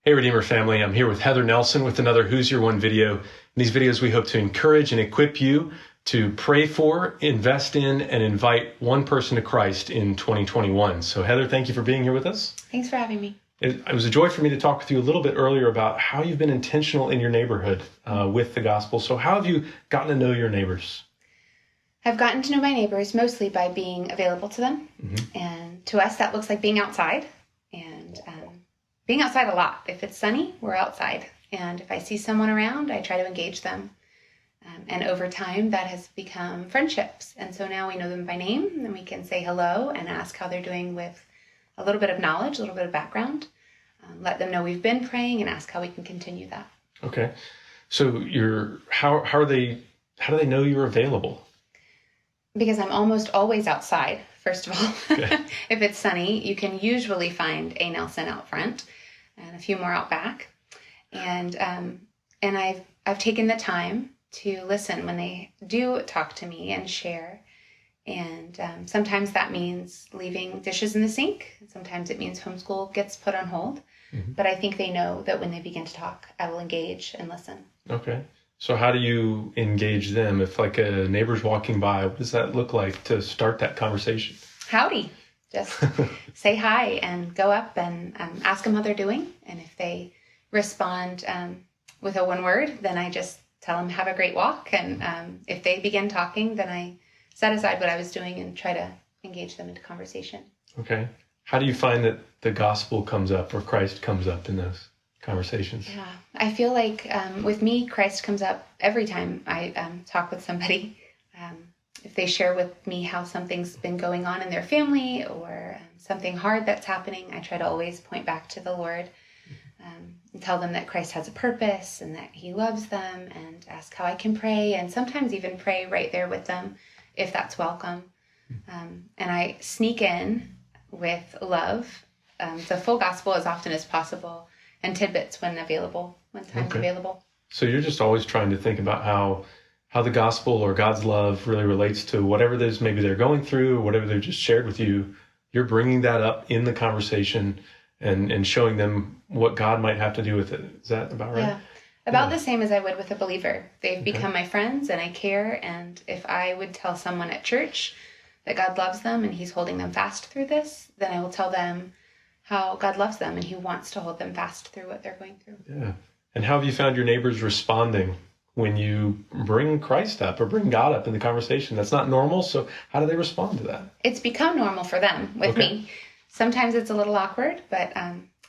Hey, Redeemer family. I'm here with Heather Nelson with another Who's Your One video. In these videos, we hope to encourage and equip you to pray for, invest in, and invite one person to Christ in 2021. So Heather, thank you for being here with us. Thanks for having me. It was a joy for me to talk with you a little bit earlier about how you've been intentional in your neighborhood with the gospel. So how have you gotten to know your neighbors? I've gotten to know my neighbors mostly by being available to them. Mm-hmm. And to us, that looks like being outside and being outside a lot. If it's sunny, we're outside. And if I see someone around, I try to engage them. And over time, that has become friendships. And so now we know them by name, and we can say hello and ask how they're doing with a little bit of knowledge, a little bit of background. Let them know we've been praying and ask how we can continue that. Okay. So how do they know you're available? Because I'm almost always outside, first of all. Okay. If it's sunny, you can usually find a Nelson out front and a few more out back. And I've taken the time to listen when they do talk to me and share. And sometimes that means leaving dishes in the sink. Sometimes it means homeschool gets put on hold. Mm-hmm. But I think they know that when they begin to talk, I will engage and listen. Okay. So how do you engage them? If like a neighbor's walking by, what does that look like to start that conversation? Howdy. Just say hi and go up and ask them how they're doing. And if they respond with a one word, then I just tell them have a great walk. And if they begin talking, then I set aside what I was doing and try to engage them into conversation. Okay. How do you find that the gospel comes up or Christ comes up in those conversations? Yeah, I feel like with me, Christ comes up every time I talk with somebody. If they share with me how something's been going on in their family or something hard that's happening, I try to always point back to the Lord and tell them that Christ has a purpose and that he loves them, and ask how I can pray, and sometimes even pray right there with them if that's welcome. And I sneak in with love, the full gospel as often as possible, and tidbits when time's available. So you're just always trying to think about how the gospel or God's love really relates to whatever it is maybe they're going through or whatever they've just shared with you. You're bringing that up in the conversation and showing them what God might have to do with it. Is that about right? Yeah. About the same as I would with a believer. They've become my friends and I care. And if I would tell someone at church that God loves them and he's holding them fast through this, then I will tell them how God loves them and he wants to hold them fast through what they're going through. Yeah. And how have you found your neighbors responding when you bring Christ up or bring God up in the conversation? That's not normal. So how do they respond to that? It's become normal for them with me. Sometimes it's a little awkward, but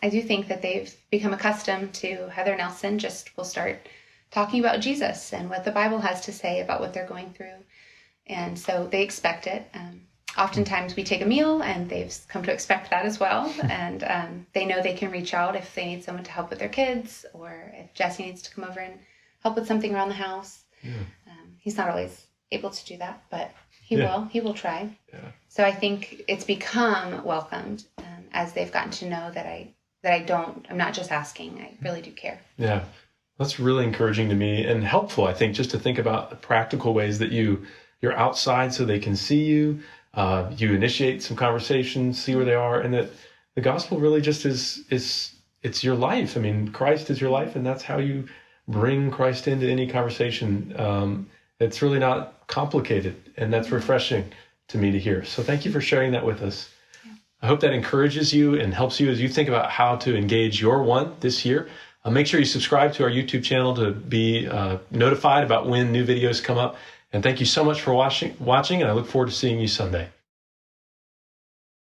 I do think that they've become accustomed to Heather Nelson will start talking about Jesus and what the Bible has to say about what they're going through. And so they expect it. Oftentimes we take a meal and they've come to expect that as well. And they know they can reach out if they need someone to help with their kids, or if Jesse needs to come over and help with something around the house. Yeah. He's not always able to do that, but he will try. Yeah. So I think it's become welcomed as they've gotten to know that I'm not just asking, I really do care. Yeah. That's really encouraging to me and helpful, I think, just to think about the practical ways that you're outside so they can see you. You initiate some conversations, see where they are, and that the gospel really just it's your life. I mean, Christ is your life, and that's how you bring Christ into any conversation. It's really not complicated, and that's refreshing to me to hear. So thank you for sharing that with us. Yeah. I hope that encourages you and helps you as you think about how to engage your one this year. Make sure you subscribe to our YouTube channel to be notified about when new videos come up. And thank you so much for watching, and I look forward to seeing you Sunday.